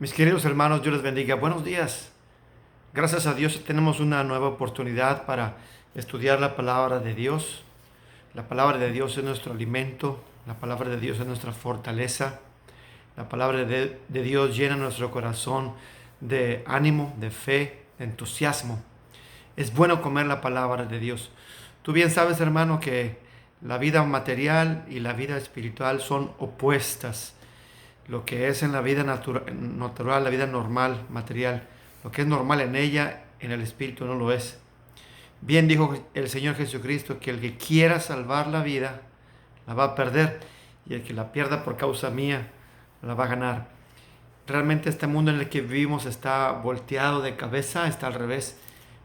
Mis queridos hermanos, Dios les bendiga. Buenos días. Gracias a Dios tenemos una nueva oportunidad para estudiar la palabra de Dios. La palabra de Dios es nuestro alimento. La palabra de Dios es nuestra fortaleza. La palabra de Dios llena nuestro corazón de ánimo, de fe, de entusiasmo. Es bueno comer la palabra de Dios. Tú bien sabes, hermano, que la vida material y la vida espiritual son opuestas. Lo que es en la vida natural, la vida normal, material, lo que es normal en ella, en el espíritu no lo es. Bien dijo el Señor Jesucristo que el que quiera salvar la vida, la va a perder, y el que la pierda por causa mía, la va a ganar. Realmente este mundo en el que vivimos está volteado de cabeza, está al revés.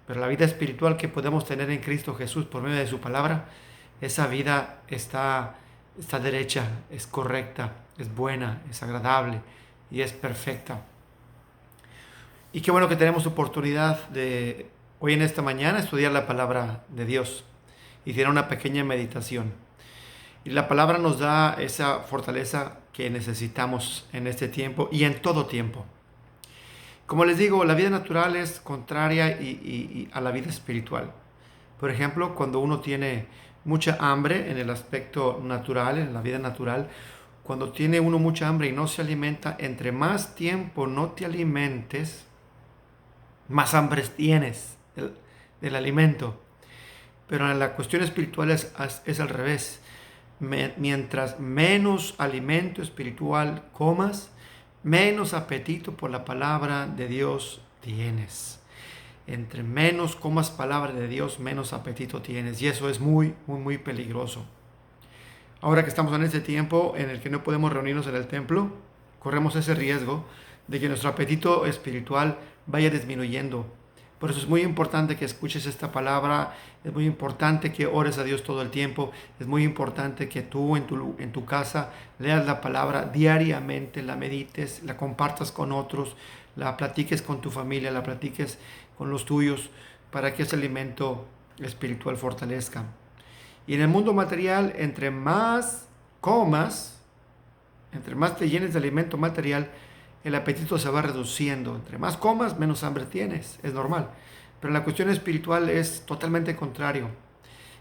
Pero la vida espiritual que podemos tener en Cristo Jesús por medio de su palabra, esa vida está derecha, es correcta, es buena, es agradable y es perfecta. Y qué bueno que tenemos oportunidad de hoy en esta mañana estudiar la palabra de Dios y tener una pequeña meditación. Y la palabra nos da esa fortaleza que necesitamos en este tiempo y en todo tiempo. Como les digo, la vida natural es contraria a la vida espiritual. Por ejemplo, cuando uno tiene mucha hambre en el aspecto natural, en la vida natural, cuando tiene uno mucha hambre y no se alimenta, entre más tiempo no te alimentes, más hambre tienes del alimento. Pero en la cuestión espiritual es al revés. Mientras menos alimento espiritual comas, menos apetito por la palabra de Dios tienes. Entre menos comas palabra de Dios, menos apetito tienes. Y eso es muy, muy, muy peligroso. Ahora que estamos en este tiempo en el que no podemos reunirnos en el templo, corremos ese riesgo de que nuestro apetito espiritual vaya disminuyendo. Por eso es muy importante que escuches esta palabra, es muy importante que ores a Dios todo el tiempo, es muy importante que tú en tu casa leas la palabra diariamente, la medites, la compartas con otros, la platiques con tu familia, la platiques con los tuyos, para que ese alimento espiritual fortalezca. Y en el mundo material, entre más comas, entre más te llenes de alimento material, el apetito se va reduciendo. Entre más comas, menos hambre tienes. Es normal. Pero en la cuestión espiritual es totalmente contrario.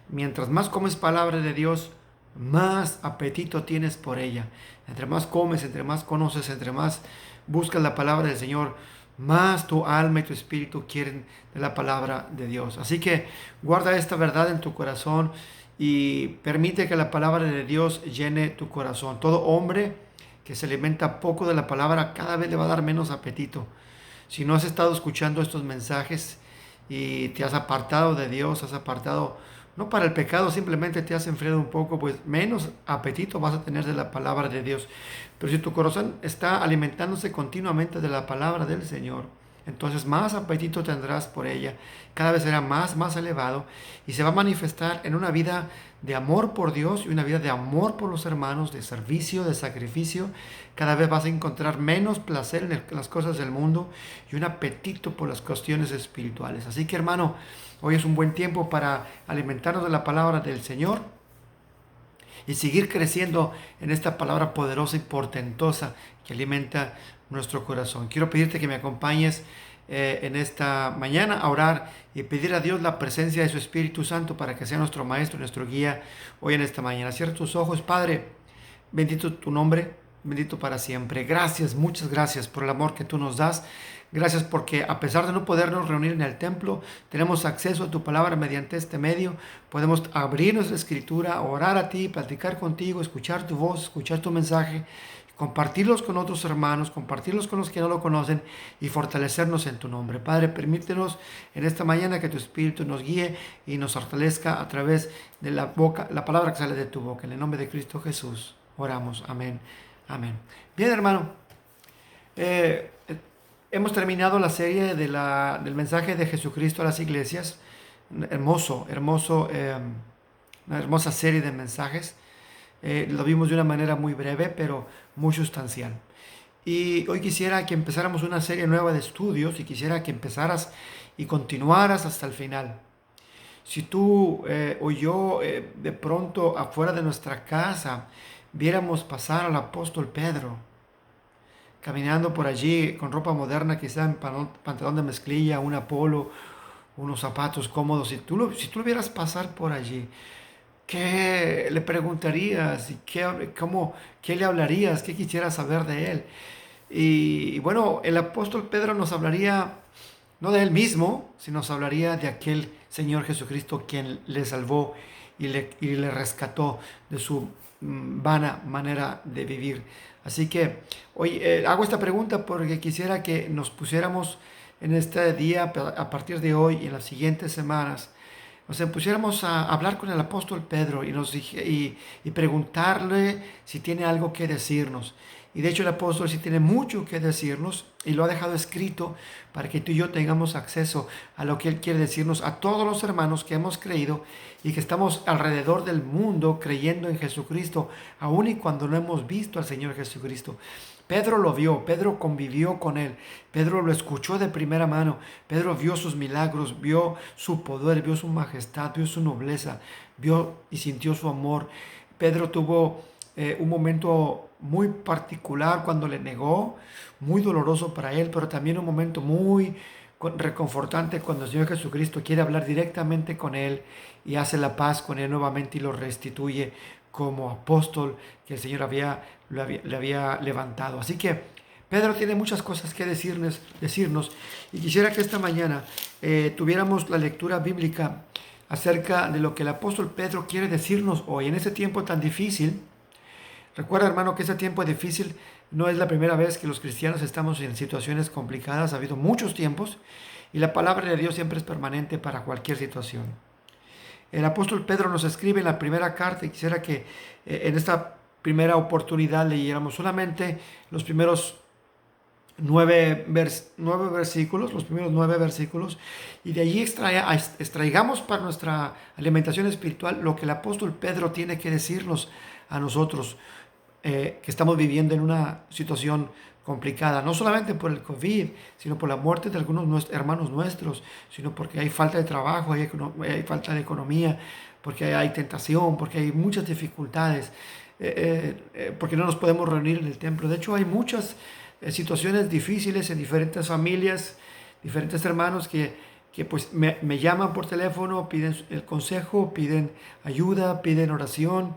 Mientras más comes palabra de Dios, más apetito tienes por ella. Entre más comes, entre más conoces, entre más buscas la palabra del Señor, más tu alma y tu espíritu quieren de la palabra de Dios. Así que guarda esta verdad en tu corazón y permite que la palabra de Dios llene tu corazón. Todo hombre que se alimenta poco de la palabra cada vez le va a dar menos apetito. Si no has estado escuchando estos mensajes y te has apartado de Dios, has apartado no para el pecado, simplemente te has enfriado un poco, pues menos apetito vas a tener de la palabra de Dios. Pero si tu corazón está alimentándose continuamente de la palabra del Señor, entonces más apetito tendrás por ella, cada vez será más elevado y se va a manifestar en una vida de amor por Dios y una vida de amor por los hermanos, de servicio, de sacrificio. Cada vez vas a encontrar menos placer en las cosas del mundo y un apetito por las cuestiones espirituales. Así que hermano, hoy es un buen tiempo para alimentarnos de la palabra del Señor y seguir creciendo en esta palabra poderosa y portentosa que alimenta nuestro corazón. Quiero pedirte que me acompañes en esta mañana a orar y pedir a Dios la presencia de su Espíritu Santo para que sea nuestro maestro, nuestro guía hoy en esta mañana. Cierra tus ojos, Padre, bendito tu nombre, bendito para siempre. Gracias, muchas gracias por el amor que tú nos das. Gracias porque a pesar de no podernos reunir en el templo, tenemos acceso a tu palabra mediante este medio. Podemos abrir nuestra escritura, orar a ti, platicar contigo, escuchar tu voz, escuchar tu mensaje, compartirlos con otros hermanos, compartirlos con los que no lo conocen y fortalecernos en tu nombre. Padre, permítenos en esta mañana que tu Espíritu nos guíe y nos fortalezca a través de la boca, la palabra que sale de tu boca. En el nombre de Cristo Jesús oramos. Amén. Amén. Bien, hermano. Hemos terminado la serie del mensaje de Jesucristo a las iglesias. Una hermosa serie de mensajes. Lo vimos de una manera muy breve, pero muy sustancial. Y hoy quisiera que empezáramos una serie nueva de estudios y quisiera que empezaras y continuaras hasta el final. Si tú o yo de pronto afuera de nuestra casa viéramos pasar al apóstol Pedro, caminando por allí con ropa moderna, quizá en pantalón de mezclilla, una polo, unos zapatos cómodos, si tú lo vieras pasar por allí, ¿qué le preguntarías? ¿Y qué le hablarías? ¿Qué quisieras saber de él? Y bueno, el apóstol Pedro nos hablaría no de él mismo, sino nos hablaría de aquel Señor Jesucristo quien le salvó y le rescató de su vana manera de vivir. Así que hoy hago esta pregunta porque quisiera que nos pusiéramos en este día, a partir de hoy y en las siguientes semanas, nos pusiéramos a hablar con el apóstol Pedro y preguntarle si tiene algo que decirnos. Y de hecho el apóstol sí tiene mucho que decirnos y lo ha dejado escrito para que tú y yo tengamos acceso a lo que él quiere decirnos a todos los hermanos que hemos creído y que estamos alrededor del mundo creyendo en Jesucristo, aun y cuando no hemos visto al Señor Jesucristo. Pedro lo vio, Pedro convivió con él, Pedro lo escuchó de primera mano, Pedro vio sus milagros, vio su poder, vio su majestad, vio su nobleza, vio y sintió su amor. Pedro tuvo un momento muy particular cuando le negó, muy doloroso para él, pero también un momento muy reconfortante cuando el Señor Jesucristo quiere hablar directamente con él y hace la paz con él nuevamente y lo restituye como apóstol que el Señor le había levantado. Así que Pedro tiene muchas cosas que decirnos y quisiera que esta mañana tuviéramos la lectura bíblica acerca de lo que el apóstol Pedro quiere decirnos hoy en este tiempo tan difícil. Recuerda, hermano, que este tiempo difícil no es la primera vez que los cristianos estamos en situaciones complicadas. Ha habido muchos tiempos y la palabra de Dios siempre es permanente para cualquier situación. El apóstol Pedro nos escribe en la primera carta y quisiera que en esta primera oportunidad leyéramos solamente los primeros nueve versículos, y de allí extraigamos para nuestra alimentación espiritual lo que el apóstol Pedro tiene que decirnos a nosotros, que estamos viviendo en una situación complicada, no solamente por el COVID, sino por la muerte de algunos hermanos nuestros, sino porque hay falta de trabajo, hay falta de economía, porque hay tentación, porque hay muchas dificultades, porque no nos podemos reunir en el templo. De hecho, hay muchas situaciones difíciles en diferentes familias, diferentes hermanos que pues me llaman por teléfono, piden el consejo, piden ayuda, piden oración.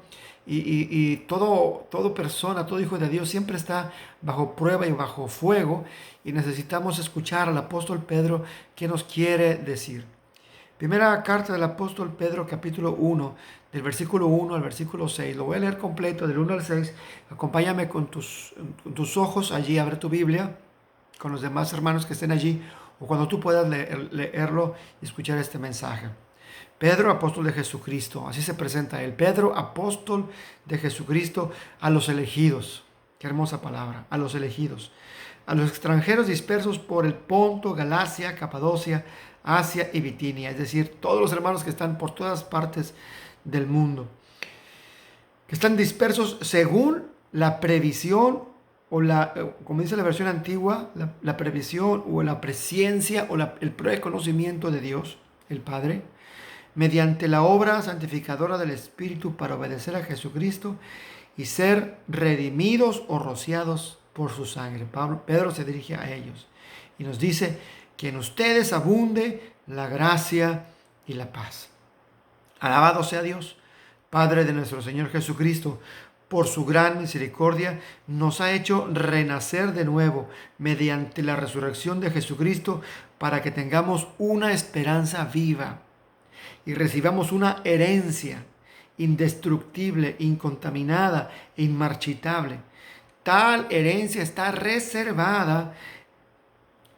Y todo persona, todo hijo de Dios siempre está bajo prueba y bajo fuego y necesitamos escuchar al apóstol Pedro qué nos quiere decir. Primera carta del apóstol Pedro, capítulo 1, del versículo 1 al versículo 6. Lo voy a leer completo, del 1 al 6. Acompáñame con tus ojos allí, abre tu Biblia con los demás hermanos que estén allí o cuando tú puedas leerlo y escuchar este mensaje. Pedro, apóstol de Jesucristo, así se presenta él. Pedro, apóstol de Jesucristo, a los elegidos. Qué hermosa palabra, a los elegidos. A los extranjeros dispersos por el Ponto, Galacia, Capadocia, Asia y Bitinia. Es decir, todos los hermanos que están por todas partes del mundo. Que están dispersos según la previsión o como dice la versión antigua, la previsión o la presciencia o el preconocimiento de Dios, el Padre, mediante la obra santificadora del Espíritu para obedecer a Jesucristo y ser redimidos o rociados por su sangre. Pedro se dirige a ellos y nos dice que en ustedes abunde la gracia y la paz. Alabado sea Dios, Padre de nuestro Señor Jesucristo, por su gran misericordia nos ha hecho renacer de nuevo mediante la resurrección de Jesucristo para que tengamos una esperanza viva y recibamos una herencia indestructible, incontaminada e inmarchitable. Tal herencia está reservada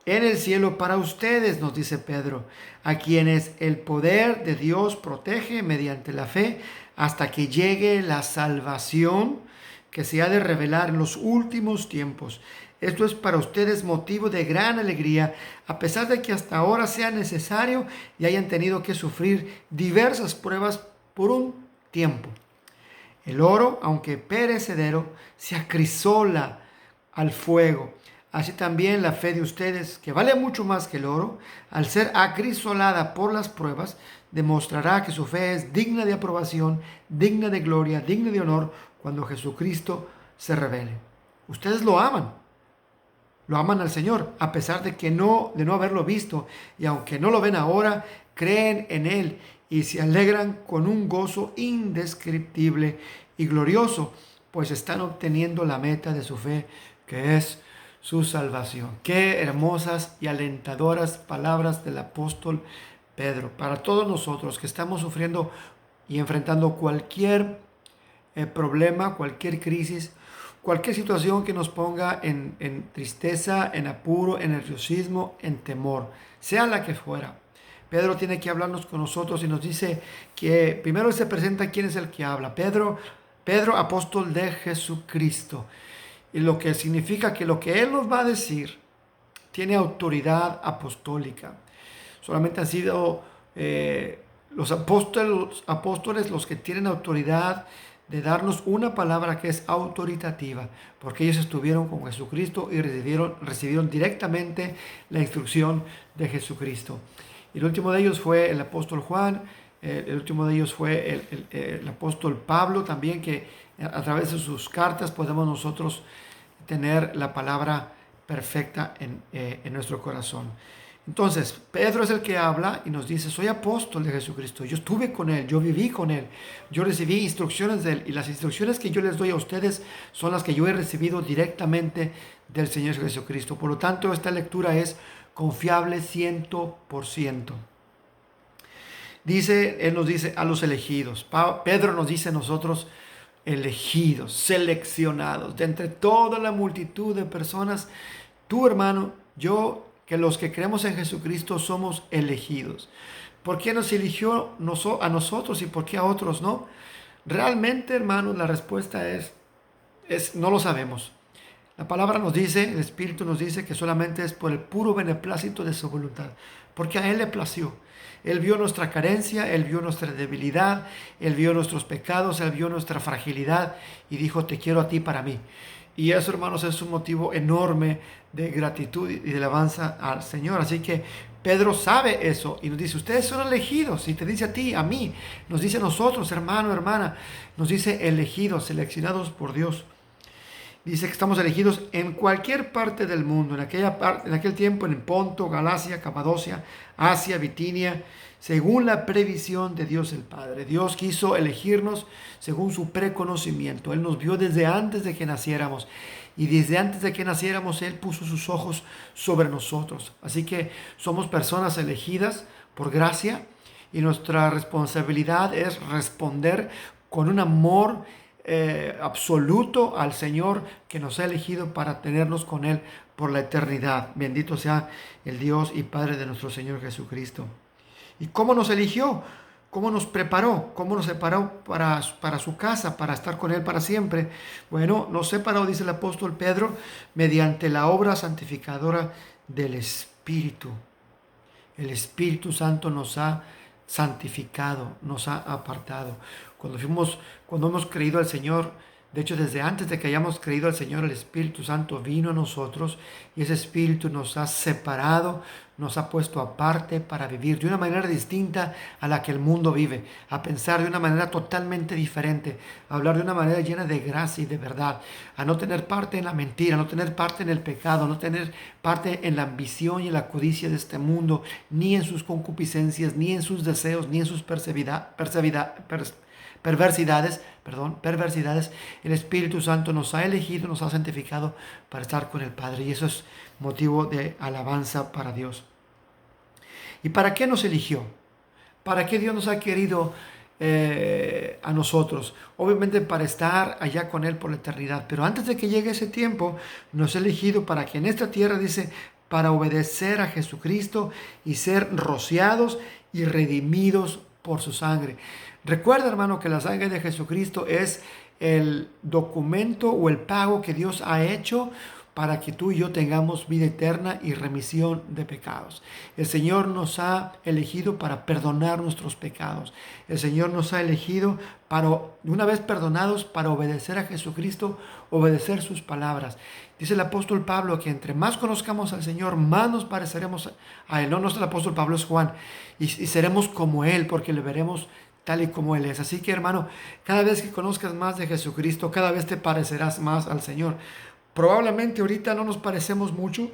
en el cielo para ustedes, nos dice Pedro, a quienes el poder de Dios protege mediante la fe hasta que llegue la salvación que se ha de revelar en los últimos tiempos. Esto es para ustedes motivo de gran alegría, a pesar de que hasta ahora sea necesario y hayan tenido que sufrir diversas pruebas por un tiempo. El oro, aunque perecedero, se acrisola al fuego. Así también la fe de ustedes, que vale mucho más que el oro, al ser acrisolada por las pruebas, demostrará que su fe es digna de aprobación, digna de gloria, digna de honor, cuando Jesucristo se revele. Ustedes lo aman, lo aman al Señor, a pesar de no haberlo visto, y aunque no lo ven ahora, creen en Él y se alegran con un gozo indescriptible y glorioso, pues están obteniendo la meta de su fe, que es su salvación. Qué hermosas y alentadoras palabras del apóstol Pedro. Para todos nosotros que estamos sufriendo y enfrentando cualquier problema, cualquier crisis, cualquier situación que nos ponga en tristeza, en apuro, en nerviosismo, en temor, sea la que fuera. Pedro tiene que hablarnos con nosotros y nos dice que primero se presenta quién es el que habla. Pedro, apóstol de Jesucristo. Y lo que significa que lo que él nos va a decir tiene autoridad apostólica. Solamente han sido los apóstoles los que tienen autoridad de darnos una palabra que es autoritativa, porque ellos estuvieron con Jesucristo y recibieron directamente la instrucción de Jesucristo. Y el último de ellos fue el apóstol Juan, el último de ellos fue el apóstol Pablo también, que a través de sus cartas podemos nosotros tener la palabra perfecta en nuestro corazón. Entonces, Pedro es el que habla y nos dice, soy apóstol de Jesucristo, yo estuve con Él, yo viví con Él, yo recibí instrucciones de Él, y las instrucciones que yo les doy a ustedes son las que yo he recibido directamente del Señor Jesucristo. Por lo tanto, esta lectura es confiable 100%. Él nos dice a los elegidos. Pedro nos dice a nosotros elegidos, seleccionados, de entre toda la multitud de personas, tú hermano, yo, que los que creemos en Jesucristo somos elegidos. ¿Por qué nos eligió a nosotros y por qué a otros no? Realmente, hermanos, la respuesta es no lo sabemos. La palabra nos dice, el Espíritu nos dice que solamente es por el puro beneplácito de su voluntad, porque a Él le plació. Él vio nuestra carencia, Él vio nuestra debilidad, Él vio nuestros pecados, Él vio nuestra fragilidad y dijo, te quiero a ti para mí. Y eso, hermanos, es un motivo enorme de gratitud y de alabanza al Señor. Así que Pedro sabe eso y nos dice, ustedes son elegidos. Y te dice a ti, a mí, nos dice a nosotros, hermano, hermana, nos dice elegidos, seleccionados por Dios. Dice que estamos elegidos en cualquier parte del mundo, en aquel tiempo en Ponto, Galacia, Capadocia, Asia, Bitinia, según la previsión de Dios el Padre. Dios quiso elegirnos según su preconocimiento. Él nos vio desde antes de que naciéramos. Y desde antes de que naciéramos, Él puso sus ojos sobre nosotros. Así que somos personas elegidas por gracia y nuestra responsabilidad es responder con un amor absoluto al Señor que nos ha elegido para tenernos con Él por la eternidad. Bendito sea el Dios y Padre de nuestro Señor Jesucristo. ¿Y cómo nos eligió? ¿Cómo nos preparó? ¿Cómo nos separó para su casa, para estar con Él para siempre? Bueno, nos separó, dice el apóstol Pedro, mediante la obra santificadora del Espíritu. El Espíritu Santo nos ha santificado, nos ha apartado. Cuando hemos creído al Señor, de hecho desde antes de que hayamos creído al Señor, el Espíritu Santo vino a nosotros y ese Espíritu nos ha separado, nos ha puesto aparte para vivir de una manera distinta a la que el mundo vive, a pensar de una manera totalmente diferente, a hablar de una manera llena de gracia y de verdad, a no tener parte en la mentira, a no tener parte en el pecado, a no tener parte en la ambición y en la codicia de este mundo, ni en sus concupiscencias, ni en sus deseos, ni en sus perversidades. El Espíritu Santo nos ha elegido, nos ha santificado para estar con el Padre, y eso es motivo de alabanza para Dios. ¿Y para qué nos eligió? ¿Para qué Dios nos ha querido a nosotros? Obviamente para estar allá con Él por la eternidad, pero antes de que llegue ese tiempo, nos ha elegido para que en esta tierra, dice, para obedecer a Jesucristo y ser rociados y redimidos por su sangre. Recuerda, hermano, que la sangre de Jesucristo es el documento o el pago que Dios ha hecho para que tú y yo tengamos vida eterna y remisión de pecados. El Señor nos ha elegido para perdonar nuestros pecados. El Señor nos ha elegido para, una vez perdonados, para obedecer a Jesucristo, obedecer sus palabras. Dice el apóstol Pablo que entre más conozcamos al Señor, más nos pareceremos a Él. No es el apóstol Pablo, es Juan. Y seremos como Él, porque le veremos tal y como Él es. Así que, hermano, cada vez que conozcas más de Jesucristo, cada vez te parecerás más al Señor. Probablemente ahorita no nos parecemos mucho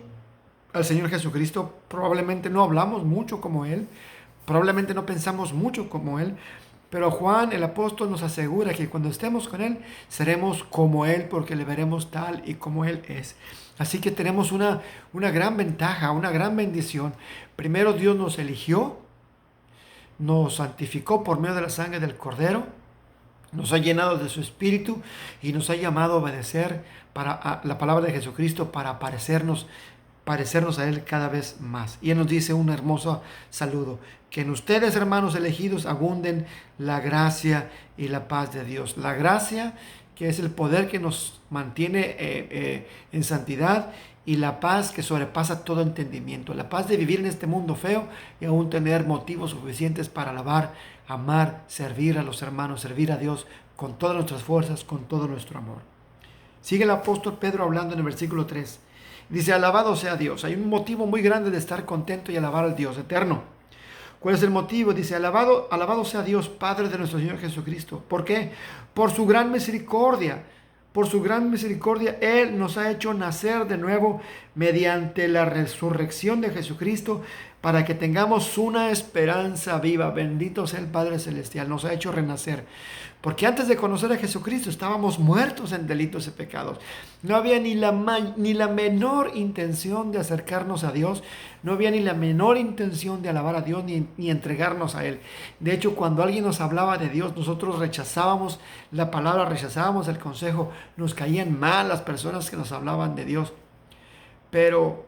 al Señor Jesucristo, probablemente no hablamos mucho como Él, probablemente no pensamos mucho como Él, pero Juan el apóstol nos asegura que cuando estemos con Él seremos como Él porque le veremos tal y como Él es. Así que tenemos una gran ventaja, una gran bendición. Primero Dios nos eligió, nos santificó por medio de la sangre del Cordero, nos ha llenado de su Espíritu y nos ha llamado a obedecer a la palabra de Jesucristo para parecernos a Él cada vez más. Y Él nos dice un hermoso saludo: que en ustedes, hermanos elegidos, abunden la gracia y la paz de Dios. La gracia, que es el poder que nos mantiene en santidad, y la paz que sobrepasa todo entendimiento. La paz de vivir en este mundo feo y aún tener motivos suficientes para alabar, amar, servir a los hermanos, servir a Dios con todas nuestras fuerzas, con todo nuestro amor. Sigue el apóstol Pedro hablando en el versículo 3. Dice: alabado sea Dios. Hay un motivo muy grande de estar contento y alabar al Dios eterno. ¿Cuál es el motivo? Dice: alabado sea Dios, Padre de nuestro Señor Jesucristo. ¿Por qué? Por su gran misericordia. Por su gran misericordia, Él nos ha hecho nacer de nuevo mediante la resurrección de Jesucristo, para que tengamos una esperanza viva. Bendito sea el Padre Celestial, nos ha hecho renacer. Porque antes de conocer a Jesucristo estábamos muertos en delitos y pecados. No había ni la menor intención de acercarnos a Dios. No había ni la menor intención de alabar a Dios ni entregarnos a Él. De hecho, cuando alguien nos hablaba de Dios, nosotros rechazábamos la palabra, rechazábamos el consejo. Nos caían mal las personas que nos hablaban de Dios. Pero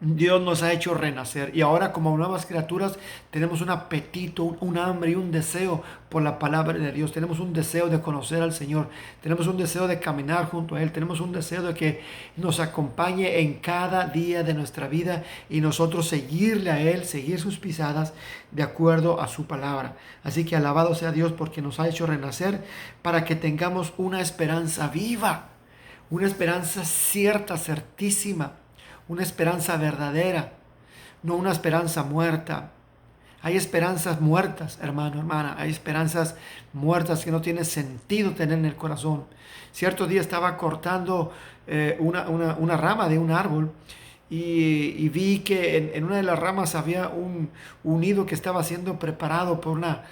Dios nos ha hecho renacer y ahora, como nuevas criaturas, tenemos un apetito, un hambre y un deseo por la palabra de Dios. Tenemos un deseo de conocer al Señor, tenemos un deseo de caminar junto a Él, tenemos un deseo de que nos acompañe en cada día de nuestra vida y nosotros seguirle a Él, seguir sus pisadas de acuerdo a su palabra. Así que alabado sea Dios, porque nos ha hecho renacer para que tengamos una esperanza viva, una esperanza cierta, certísima, una esperanza verdadera, no una esperanza muerta. Hay esperanzas muertas, hermano, hermana. Hay esperanzas muertas que no tiene sentido tener en el corazón. Cierto día estaba cortando una rama de un árbol y vi que en una de las ramas había un nido que estaba siendo preparado por una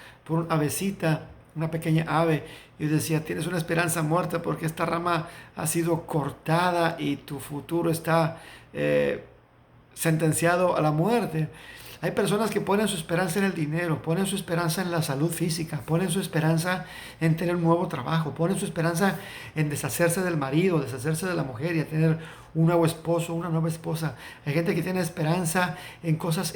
avecita, una pequeña ave. Y yo decía: tienes una esperanza muerta porque esta rama ha sido cortada y tu futuro está sentenciado a la muerte. Hay personas que ponen su esperanza en el dinero, ponen su esperanza en la salud física, ponen su esperanza en tener un nuevo trabajo, ponen su esperanza en deshacerse del marido, deshacerse de la mujer y a tener un nuevo esposo, una nueva esposa. Hay gente que tiene esperanza en cosas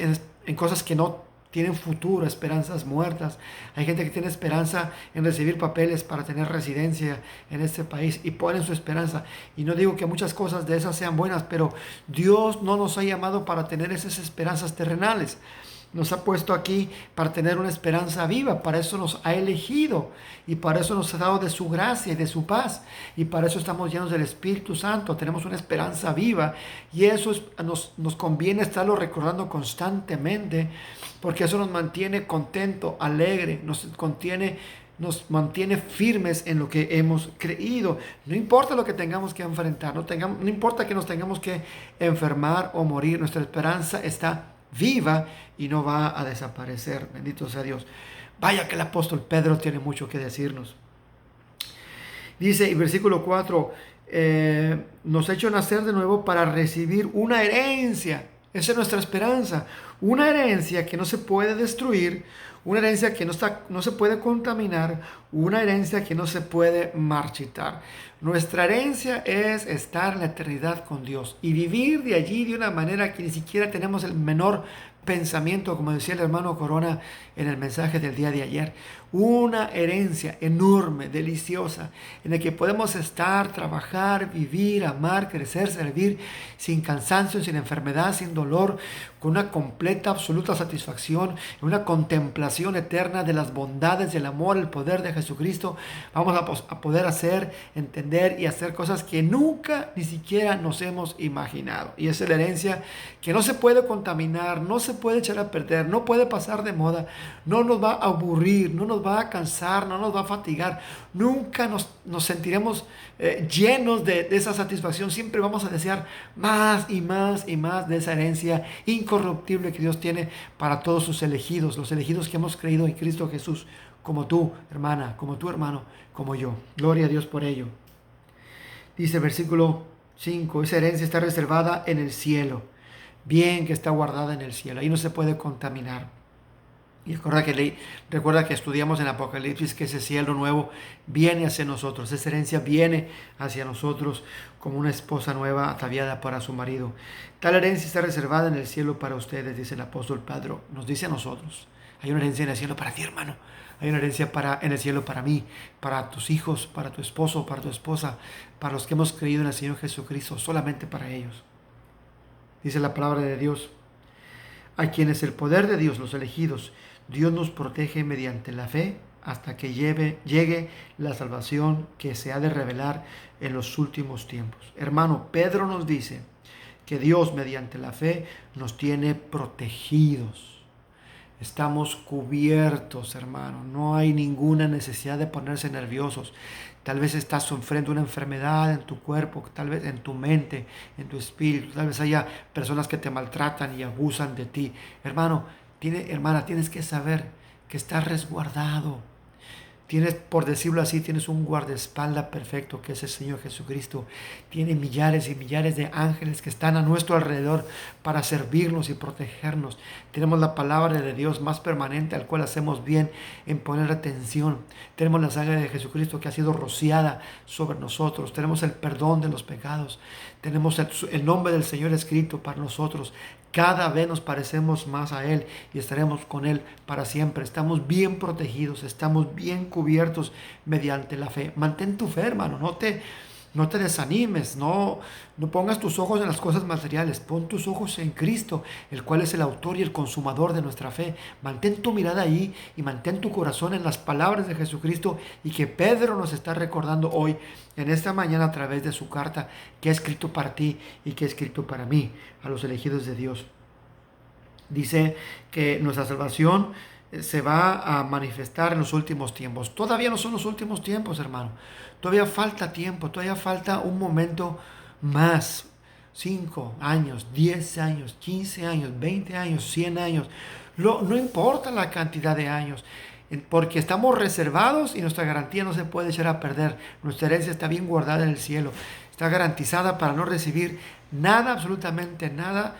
que no tienen futuro, esperanzas muertas. Hay gente que tiene esperanza en recibir papeles para tener residencia en este país y ponen su esperanza. Y no digo que muchas cosas de esas sean buenas, pero Dios no nos ha llamado para tener esas esperanzas terrenales. Nos ha puesto aquí para tener una esperanza viva. Para eso nos ha elegido y para eso nos ha dado de su gracia y de su paz. Y para eso estamos llenos del Espíritu Santo. Tenemos una esperanza viva y eso nos conviene estarlo recordando constantemente, porque eso nos mantiene contento, alegre, nos mantiene firmes en lo que hemos creído. No importa lo que tengamos que enfrentar, no importa que nos tengamos que enfermar o morir, nuestra esperanza está viva y no va a desaparecer. Bendito sea Dios. Vaya que el apóstol Pedro tiene mucho que decirnos. Dice en versículo 4, nos ha hecho nacer de nuevo para recibir una herencia. Esa es nuestra esperanza. Una herencia que no se puede destruir, una herencia que no se puede contaminar, una herencia que no se puede marchitar. Nuestra herencia es estar en la eternidad con Dios y vivir de allí de una manera que ni siquiera tenemos el menor pensamiento, como decía el hermano Corona en el mensaje del día de ayer. Una herencia enorme, deliciosa, en la que podemos estar, trabajar, vivir, amar, crecer, servir sin cansancio, sin enfermedad, sin dolor, con una completa completa, absoluta satisfacción, en una contemplación eterna de las bondades, el amor, el poder de Jesucristo. Vamos a poder hacer, entender y hacer cosas que nunca ni siquiera nos hemos imaginado. Y esa es la herencia que no se puede contaminar, no se puede echar a perder, no puede pasar de moda, no nos va a aburrir, no nos va a cansar, no nos va a fatigar. Nunca nos sentiremos llenos de esa satisfacción. Siempre vamos a desear más y más y más de esa herencia incorruptible que Dios tiene para todos sus elegidos, los elegidos que hemos creído en Cristo Jesús, como tú, hermana, como tu hermano, como yo. Gloria a Dios por ello. Dice el versículo 5, esa herencia está reservada en el cielo, bien que está guardada en el cielo, ahí no se puede contaminar. Y recuerda que estudiamos en Apocalipsis que ese cielo nuevo viene hacia nosotros, esa herencia viene hacia nosotros como una esposa nueva ataviada para su marido. Tal herencia está reservada en el cielo para ustedes, dice el apóstol Pedro, nos dice a nosotros. Hay una herencia en el cielo para ti, hermano. Hay una herencia en el cielo para mí, para tus hijos, para tu esposo, para tu esposa, para los que hemos creído en el Señor Jesucristo, solamente para ellos. Dice la palabra de Dios, a quienes el poder de Dios, los elegidos, Dios nos protege mediante la fe hasta que llegue la salvación que se ha de revelar en los últimos tiempos. Hermano, Pedro nos dice que Dios mediante la fe nos tiene protegidos. Estamos cubiertos, hermano. No hay ninguna necesidad de ponerse nerviosos. Tal vez estás sufriendo una enfermedad en tu cuerpo, tal vez en tu mente, en tu espíritu. Tal vez haya personas que te maltratan y abusan de ti. Hermana, tienes que saber que estás resguardado. Por decirlo así, tienes un guardaespaldas perfecto que es el Señor Jesucristo. Tiene millares y millares de ángeles que están a nuestro alrededor para servirnos y protegernos. Tenemos la palabra de Dios más permanente al cual hacemos bien en poner atención. Tenemos la sangre de Jesucristo que ha sido rociada sobre nosotros. Tenemos el perdón de los pecados. Tenemos el nombre del Señor escrito para nosotros. Cada vez nos parecemos más a Él y estaremos con Él para siempre. Estamos bien protegidos, estamos bien cubiertos mediante la fe. Mantén tu fe, hermano, no te desanimes, no pongas tus ojos en las cosas materiales, pon tus ojos en Cristo, el cual es el autor y el consumador de nuestra fe. Mantén tu mirada ahí y mantén tu corazón en las palabras de Jesucristo y que Pedro nos está recordando hoy, en esta mañana, a través de su carta, que ha escrito para ti y que ha escrito para mí, a los elegidos de Dios. Dice que nuestra salvación se va a manifestar en los últimos tiempos. Todavía no son los últimos tiempos, hermano. Todavía falta tiempo, todavía falta un momento más. 5 años, 10 años, 15 años, 20 años, 100 años. No importa la cantidad de años, porque estamos reservados y nuestra garantía no se puede echar a perder. Nuestra herencia está bien guardada en el cielo. Está garantizada para no recibir nada, absolutamente nada.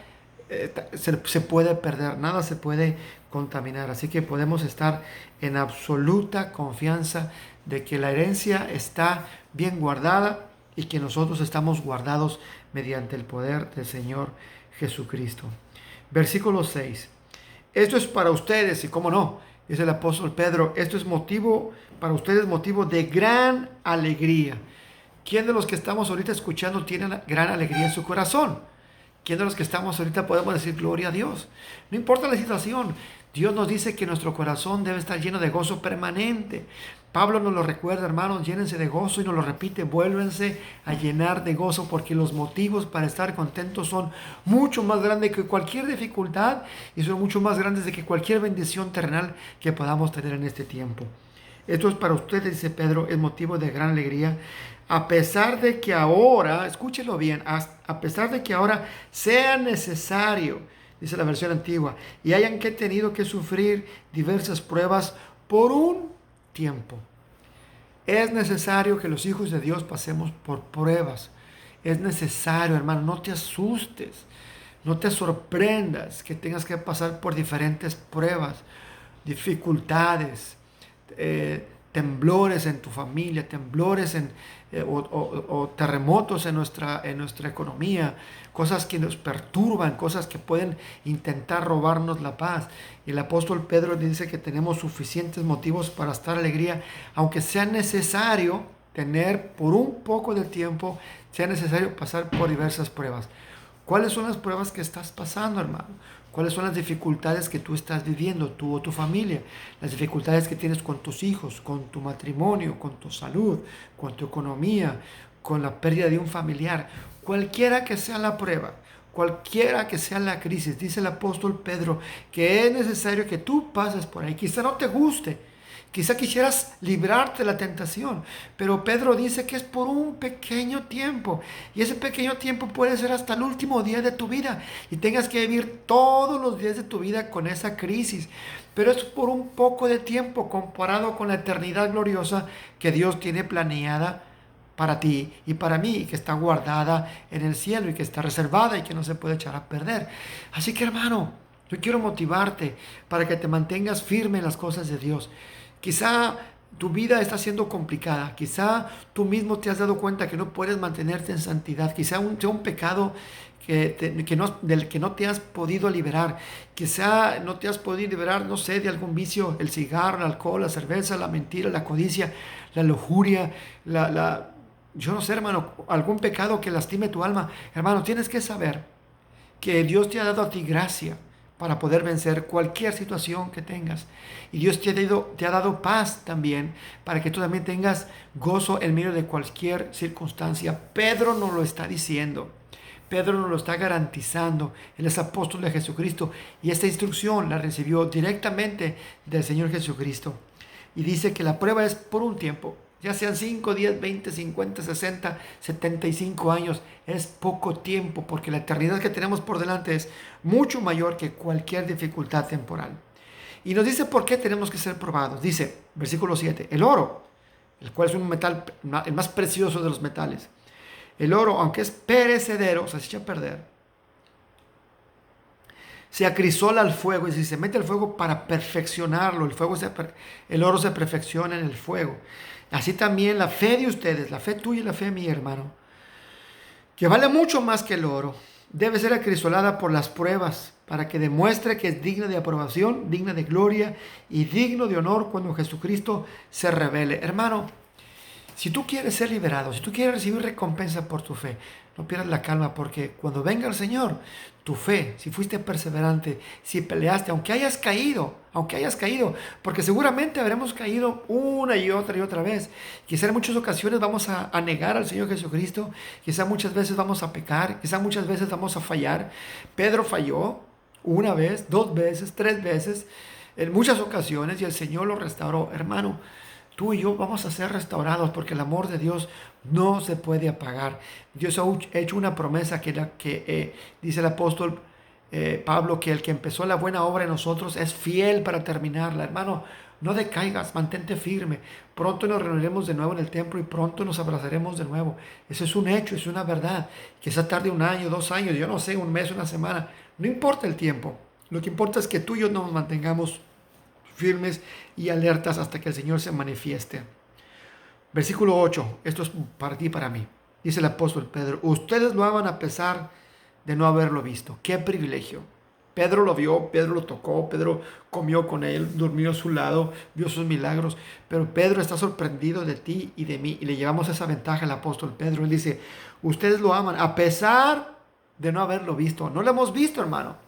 Se puede perder, nada se puede contaminar. Así que podemos estar en absoluta confianza de que la herencia está bien guardada y que nosotros estamos guardados mediante el poder del Señor Jesucristo. Versículo 6. Esto es para ustedes, y cómo no, dice el apóstol Pedro, esto es para ustedes motivo de gran alegría. ¿Quién de los que estamos ahorita escuchando tiene gran alegría en su corazón? ¿Quién de los que estamos ahorita podemos decir gloria a Dios? No importa la situación, Dios nos dice que nuestro corazón debe estar lleno de gozo permanente. Pablo nos lo recuerda, hermanos, llénense de gozo, y nos lo repite, vuélvense a llenar de gozo, porque los motivos para estar contentos son mucho más grandes que cualquier dificultad y son mucho más grandes de que cualquier bendición terrenal que podamos tener en este tiempo. Esto es para ustedes, dice Pedro, es motivo de gran alegría, a pesar de que ahora, escúchelo bien, a pesar de que ahora sea necesario, dice la versión antigua, y hayan tenido que sufrir diversas pruebas por un tiempo. Es necesario que los hijos de Dios pasemos por pruebas. Es necesario, hermano, no te asustes, no te sorprendas que tengas que pasar por diferentes pruebas, dificultades, temblores en tu familia, temblores o terremotos en nuestra economía, cosas que nos perturban, cosas que pueden intentar robarnos la paz. Y el apóstol Pedro dice que tenemos suficientes motivos para estar alegría, aunque sea necesario tener por un poco de tiempo, sea necesario pasar por diversas pruebas. ¿Cuáles son las pruebas que estás pasando, hermano? ¿Cuáles son las dificultades que tú estás viviendo, tú o tu familia? Las dificultades que tienes con tus hijos, con tu matrimonio, con tu salud, con tu economía, con la pérdida de un familiar. Cualquiera que sea la prueba, cualquiera que sea la crisis, dice el apóstol Pedro, que es necesario que tú pases por ahí. Quizá no te guste, quizá quisieras librarte de la tentación, pero Pedro dice que es por un pequeño tiempo. Y ese pequeño tiempo puede ser hasta el último día de tu vida. Y tengas que vivir todos los días de tu vida con esa crisis. Pero es por un poco de tiempo comparado con la eternidad gloriosa que Dios tiene planeada para ti y para mí, y que está guardada en el cielo y que está reservada y que no se puede echar a perder. Así que, hermano, yo quiero motivarte para que te mantengas firme en las cosas de Dios. Quizá tu vida está siendo complicada, quizá tú mismo te has dado cuenta que no puedes mantenerte en santidad, quizá sea un pecado del que no te has podido liberar, quizá no te has podido liberar, no sé, de algún vicio, el cigarro, el alcohol, la cerveza, la mentira, la codicia, la lujuria, yo no sé, hermano, algún pecado que lastime tu alma. Hermano, tienes que saber que Dios te ha dado a ti gracia para poder vencer cualquier situación que tengas. Y Dios te ha dado paz también para que tú también tengas gozo en medio de cualquier circunstancia. Pedro nos lo está diciendo. Pedro nos lo está garantizando. Él es apóstol de Jesucristo y esta instrucción la recibió directamente del Señor Jesucristo. Y dice que la prueba es por un tiempo, ya sean 5, 10, 20, 50, 60, 75 años. Es poco tiempo porque la eternidad que tenemos por delante es mucho mayor que cualquier dificultad temporal. Y nos dice por qué tenemos que ser probados. Dice, versículo 7, el oro, el cual es un metal, el más precioso de los metales. El oro, aunque es perecedero, o sea, se echa a perder, se acrisola al fuego, es decir, se mete al fuego para perfeccionarlo. El oro se perfecciona en el fuego. Así también la fe de ustedes, la fe tuya y la fe mía, hermano, que vale mucho más que el oro, debe ser acrisolada por las pruebas para que demuestre que es digna de aprobación, digna de gloria y digno de honor cuando Jesucristo se revele. Hermano, si tú quieres ser liberado, si tú quieres recibir recompensa por tu fe, no pierdas la calma, porque cuando venga el Señor, tu fe, si fuiste perseverante, si peleaste, aunque hayas caído, porque seguramente habremos caído una y otra vez. Quizá en muchas ocasiones vamos a negar al Señor Jesucristo, quizá muchas veces vamos a pecar, quizá muchas veces vamos a fallar. Pedro falló una vez, dos veces, tres veces, en muchas ocasiones, y el Señor lo restauró. Hermano, tú y yo vamos a ser restaurados porque el amor de Dios no se puede apagar. Dios ha hecho una promesa que dice el apóstol Pablo, que el que empezó la buena obra en nosotros es fiel para terminarla. Hermano, no decaigas, mantente firme. Pronto nos reuniremos de nuevo en el templo y pronto nos abrazaremos de nuevo. Eso es un hecho, es una verdad. Quizá tarde un año, 2 años, yo no sé, un mes, una semana. No importa el tiempo. Lo que importa es que tú y yo nos mantengamos firmes y alertas hasta que el Señor se manifieste. Versículo 8, esto es para ti y para mí. Dice el apóstol Pedro, ustedes lo aman a pesar de no haberlo visto. ¡Qué privilegio! Pedro lo vio, Pedro lo tocó, Pedro comió con él, durmió a su lado, vio sus milagros. Pero Pedro está sorprendido de ti y de mí. Y le llevamos esa ventaja al apóstol Pedro. Él dice, ustedes lo aman a pesar de no haberlo visto. No lo hemos visto, hermano.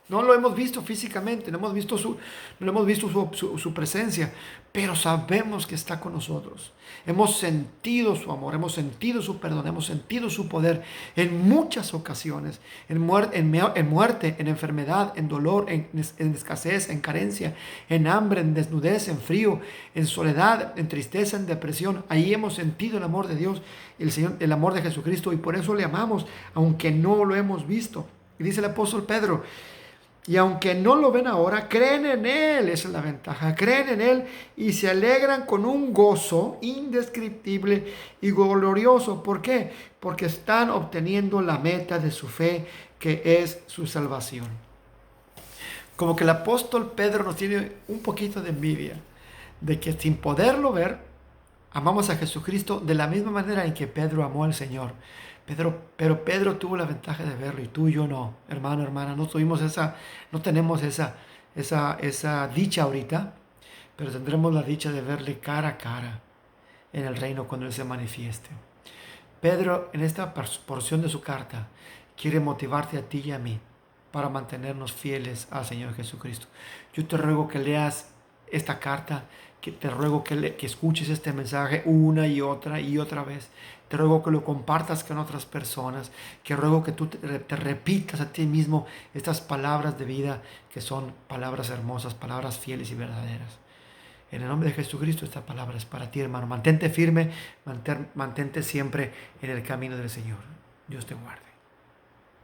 No lo hemos visto físicamente, no hemos visto su presencia, pero sabemos que está con nosotros. Hemos sentido su amor, hemos sentido su perdón, hemos sentido su poder en muchas ocasiones, en muerte, en enfermedad, en dolor, en escasez, en carencia, en hambre, en desnudez, en frío, en soledad, en tristeza, en depresión. Ahí hemos sentido el amor de Dios, el amor de Jesucristo, y por eso le amamos, aunque no lo hemos visto. Y dice el apóstol Pedro, y aunque no lo ven ahora, creen en Él, esa es la ventaja, creen en Él y se alegran con un gozo indescriptible y glorioso. ¿Por qué? Porque están obteniendo la meta de su fe, que es su salvación. Como que el apóstol Pedro nos tiene un poquito de envidia, de que sin poderlo ver, amamos a Jesucristo de la misma manera en que Pedro amó al Señor. Pero Pedro tuvo la ventaja de verlo y tú y yo no, hermano, hermana, no tenemos esa dicha ahorita, pero tendremos la dicha de verle cara a cara en el reino cuando Él se manifieste. Pedro, en esta porción de su carta, quiere motivarte a ti y a mí para mantenernos fieles al Señor Jesucristo. Yo te ruego que leas esta carta, que te ruego que escuches este mensaje una y otra vez. Te ruego que lo compartas con otras personas, que ruego que tú te repitas a ti mismo estas palabras de vida que son palabras hermosas, palabras fieles y verdaderas. En el nombre de Jesucristo esta palabra es para ti, hermano. Mantente firme, mantente siempre en el camino del Señor. Dios te guarde.